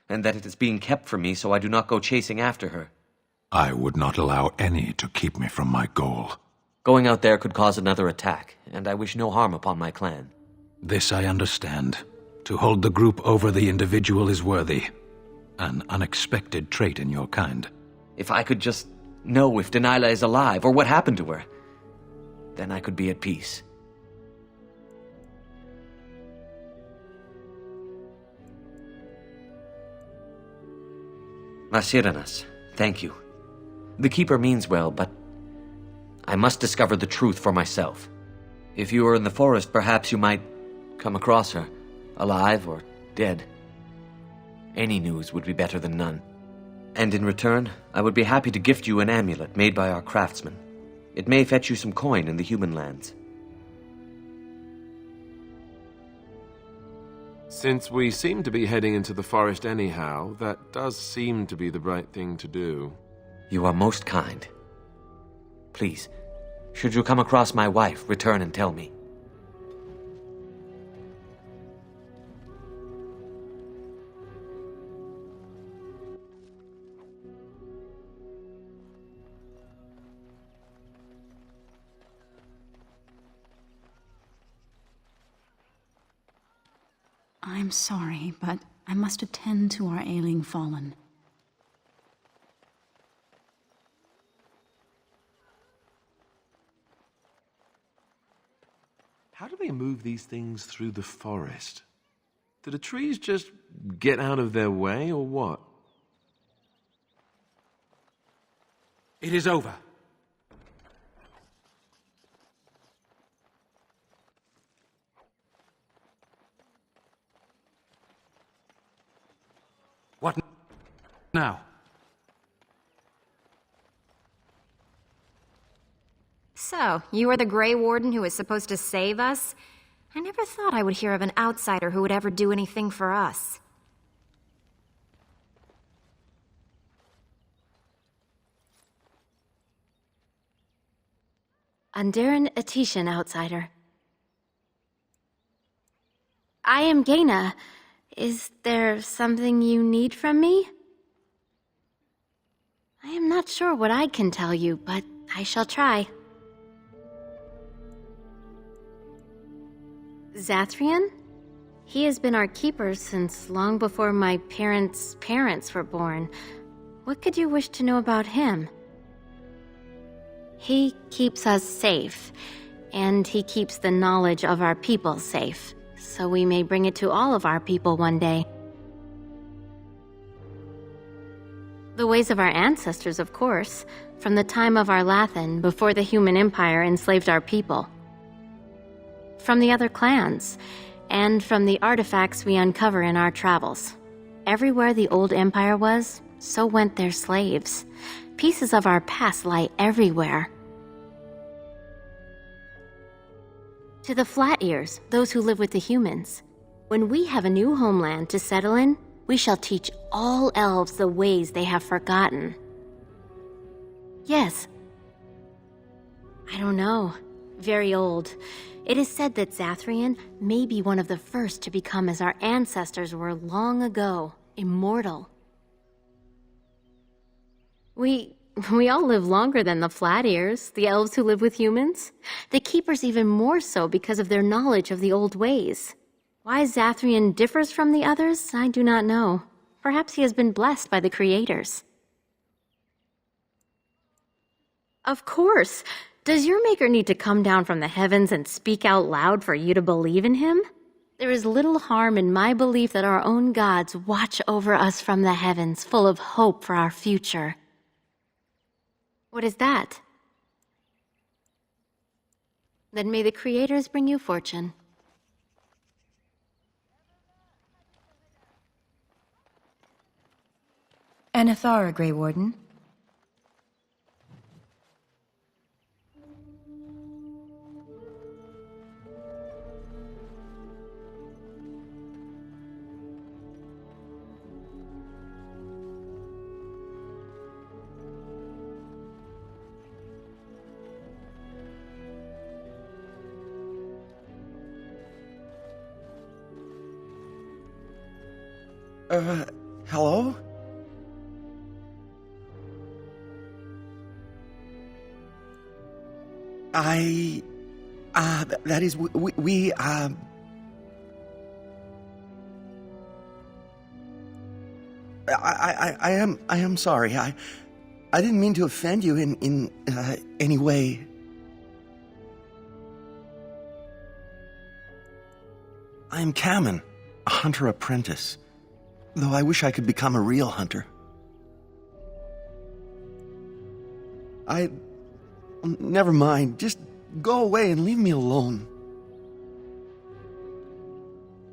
and that it is being kept from me so I do not go chasing after her. I would not allow any to keep me from my goal. Going out there could cause another attack, and I wish no harm upon my clan. This I understand. To hold the group over the individual is worthy. An unexpected trait in your kind. If I could just know if Denilah is alive, or what happened to her, then I could be at peace. Masiranas, thank you. The Keeper means well, but I must discover the truth for myself. If you are in the forest, perhaps you might come across her, alive or dead. Any news would be better than none. And in return, I would be happy to gift you an amulet made by our craftsmen. It may fetch you some coin in the human lands. Since we seem to be heading into the forest anyhow, that does seem to be the right thing to do. You are most kind. Please, should you come across my wife, return and tell me. I'm sorry, but I must attend to our ailing fallen. How do they move these things through the forest? Do the trees just get out of their way, or what? It is over. What now? So, you are the Grey Warden who is supposed to save us? I never thought I would hear of an outsider who would ever do anything for us. Andaren Atishan, outsider. I am Gaina. Is there something you need from me? I am not sure what I can tell you, but I shall try. Zathrian? He has been our keeper since long before my parents' parents were born. What could you wish to know about him? He keeps us safe, and he keeps the knowledge of our people safe, so we may bring it to all of our people one day. The ways of our ancestors, of course, from the time of our Lathan, before the human empire enslaved our people. From the other clans, and from the artifacts we uncover in our travels. Everywhere the old empire was, so went their slaves. Pieces of our past lie everywhere. To the Flat Ears, those who live with the humans, when we have a new homeland to settle in, we shall teach all elves the ways they have forgotten. Yes. I don't know. Very old. It is said that Zathrian may be one of the first to become as our ancestors were long ago, immortal. We all live longer than the Flat Ears, the elves who live with humans. The Keepers even more so because of their knowledge of the old ways. Why Zathrian differs from the others, I do not know. Perhaps he has been blessed by the creators. Of course! Does your maker need to come down from the heavens and speak out loud for you to believe in him? There is little harm in my belief that our own gods watch over us from the heavens, full of hope for our future. What is that? Then may the creators bring you fortune. Anathara, Grey Warden. Hello? That is, I am sorry. I didn't mean to offend you in any way. I am Canon, a hunter apprentice. Though I wish I could become a real hunter. Never mind. Just go away and leave me alone.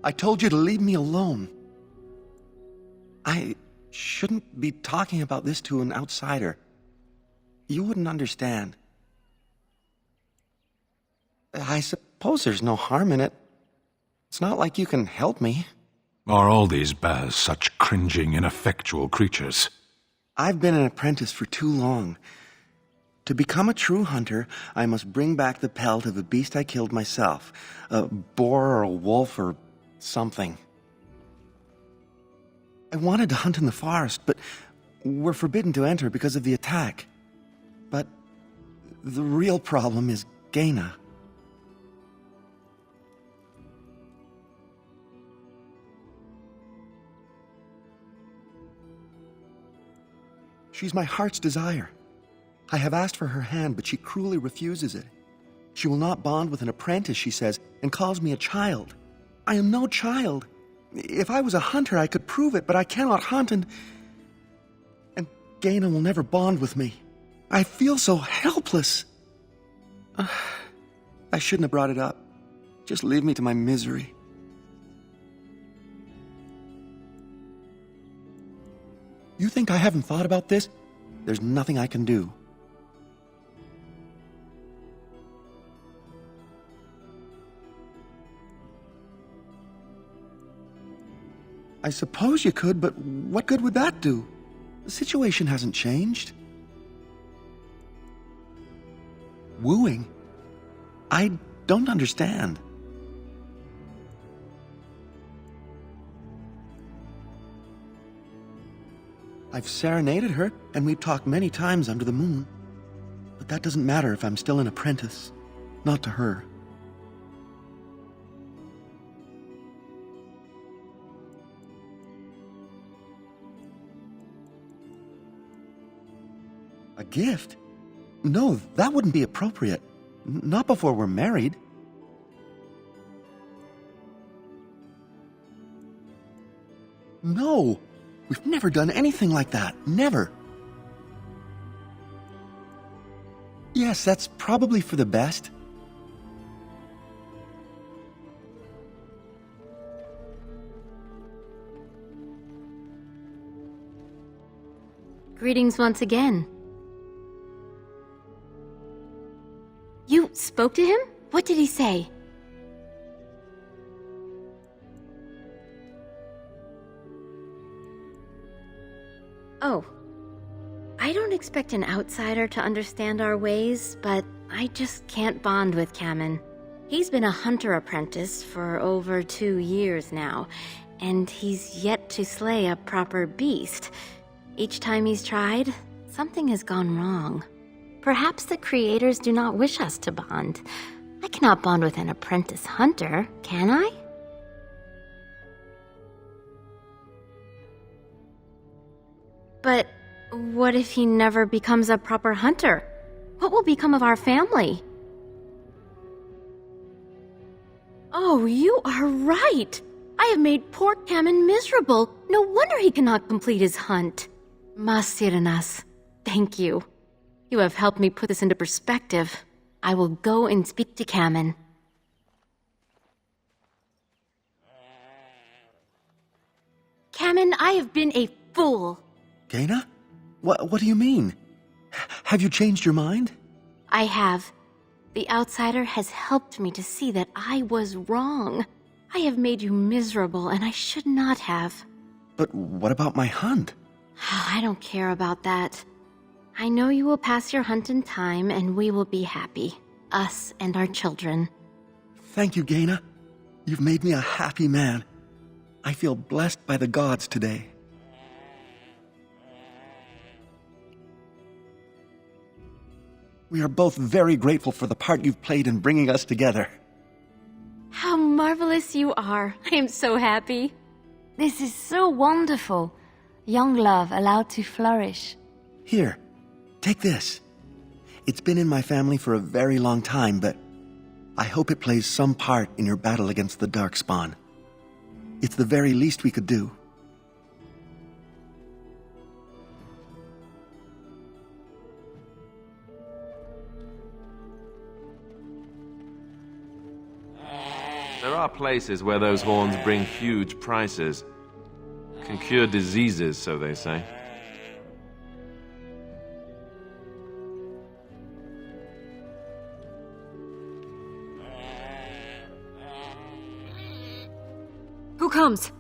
I told you to leave me alone. I shouldn't be talking about this to an outsider. You wouldn't understand. I suppose there's no harm in it. It's not like you can help me. Are all these Baz such cringing, ineffectual creatures? I've been an apprentice for too long. To become a true hunter, I must bring back the pelt of a beast I killed myself. A boar or a wolf or something. I wanted to hunt in the forest, but we're forbidden to enter because of the attack. But the real problem is Gaina. She's my heart's desire. I have asked for her hand, but she cruelly refuses it. She will not bond with an apprentice, she says, and calls me a child. I am no child. If I was a hunter, I could prove it, but I cannot hunt, and Gaina will never bond with me. I feel so helpless. I shouldn't have brought it up. Just leave me to my misery. You think I haven't thought about this? There's nothing I can do. I suppose you could, but what good would that do? The situation hasn't changed. Wooing? I don't understand. I've serenaded her, and we've talked many times under the moon. But that doesn't matter if I'm still an apprentice. Not to her. A gift? No, that wouldn't be appropriate. Not before we're married. No! We've never done anything like that. Never. Yes, that's probably for the best. Greetings once again. You spoke to him? What did he say? Oh. I don't expect an outsider to understand our ways, but I just can't bond with Canon. He's been a hunter apprentice for over 2 years now, and he's yet to slay a proper beast. Each time he's tried, something has gone wrong. Perhaps the creators do not wish us to bond. I cannot bond with an apprentice hunter, can I? But what if he never becomes a proper hunter? What will become of our family? Oh, you are right! I have made poor Canon miserable. No wonder he cannot complete his hunt. Masiranas, thank you. You have helped me put this into perspective. I will go and speak to Canon. Canon, I have been a fool. Gaina? What do you mean? Have you changed your mind? I have. The outsider has helped me to see that I was wrong. I have made you miserable, and I should not have. But what about my hunt? I don't care about that. I know you will pass your hunt in time, and we will be happy. Us and our children. Thank you, Gaina. You've made me a happy man. I feel blessed by the gods today. We are both very grateful for the part you've played in bringing us together. How marvelous you are. I am so happy. This is so wonderful. Young love allowed to flourish. Here, take this. It's been in my family for a very long time, but I hope it plays some part in your battle against the Darkspawn. It's the very least we could do. There are places where those horns bring huge prices. Can cure diseases, so they say. Who comes?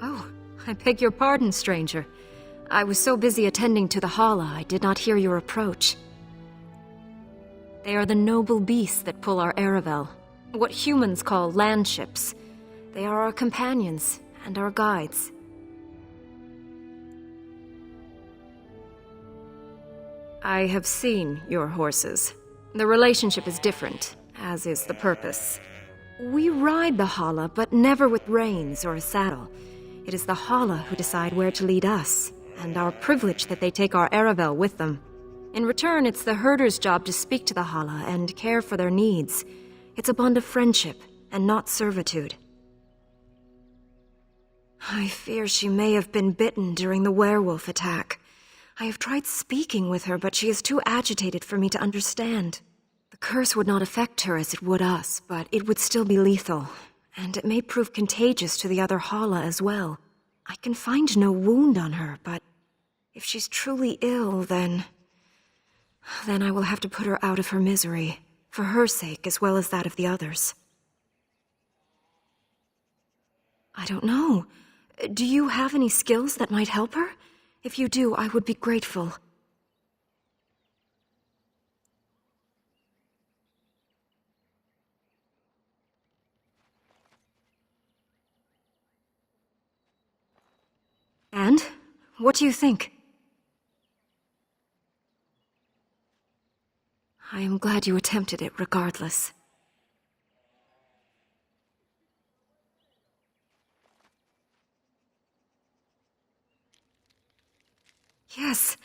Oh, I beg your pardon, stranger. I was so busy attending to the Hala, I did not hear your approach. They are the noble beasts that pull our Aravel. What humans call landships. They are our companions and our guides. I have seen your horses. The relationship is different, as is the purpose. We ride the Hala, but never with reins or a saddle. It is the Hala who decide where to lead us, and our privilege that they take our Aravel with them. In return, it's the herder's job to speak to the Hala and care for their needs. It's a bond of friendship, and not servitude. I fear she may have been bitten during the werewolf attack. I have tried speaking with her, but she is too agitated for me to understand. The curse would not affect her as it would us, but it would still be lethal, and it may prove contagious to the other Hala as well. I can find no wound on her, but if she's truly ill, then I will have to put her out of her misery. For her sake, as well as that of the others. I don't know. Do you have any skills that might help her? If you do, I would be grateful. And? What do you think? I am glad you attempted it regardless. Yes,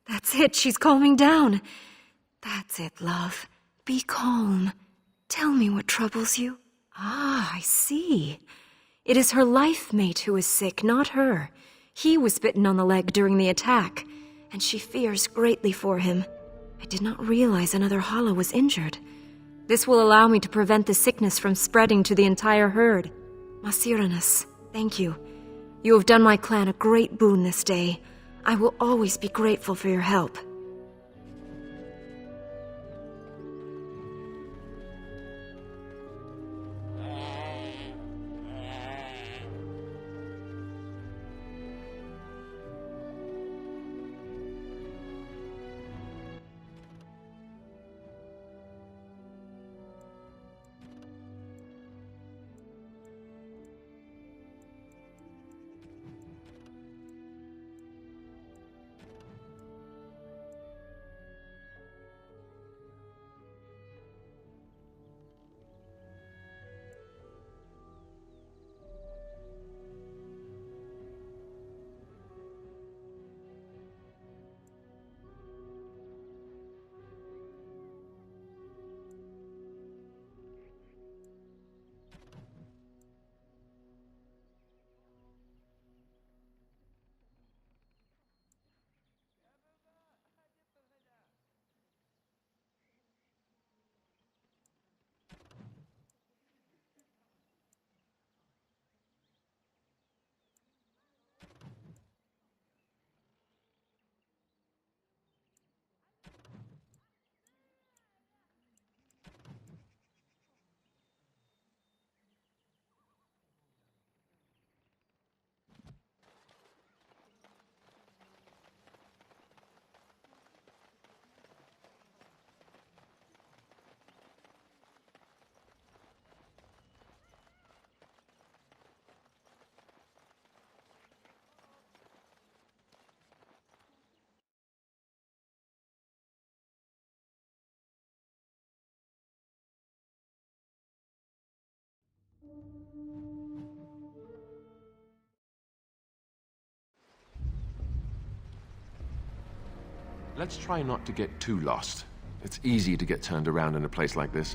that's it. She's calming down. That's it, love. Be calm. Tell me what troubles you. Ah, I see. It is her life mate who is sick, not her. He was bitten on the leg during the attack, and she fears greatly for him. I did not realize another hollow was injured. This will allow me to prevent the sickness from spreading to the entire herd. Masiranus, thank you. You have done my clan a great boon this day. I will always be grateful for your help. Let's try not to get too lost. It's easy to get turned around in a place like this.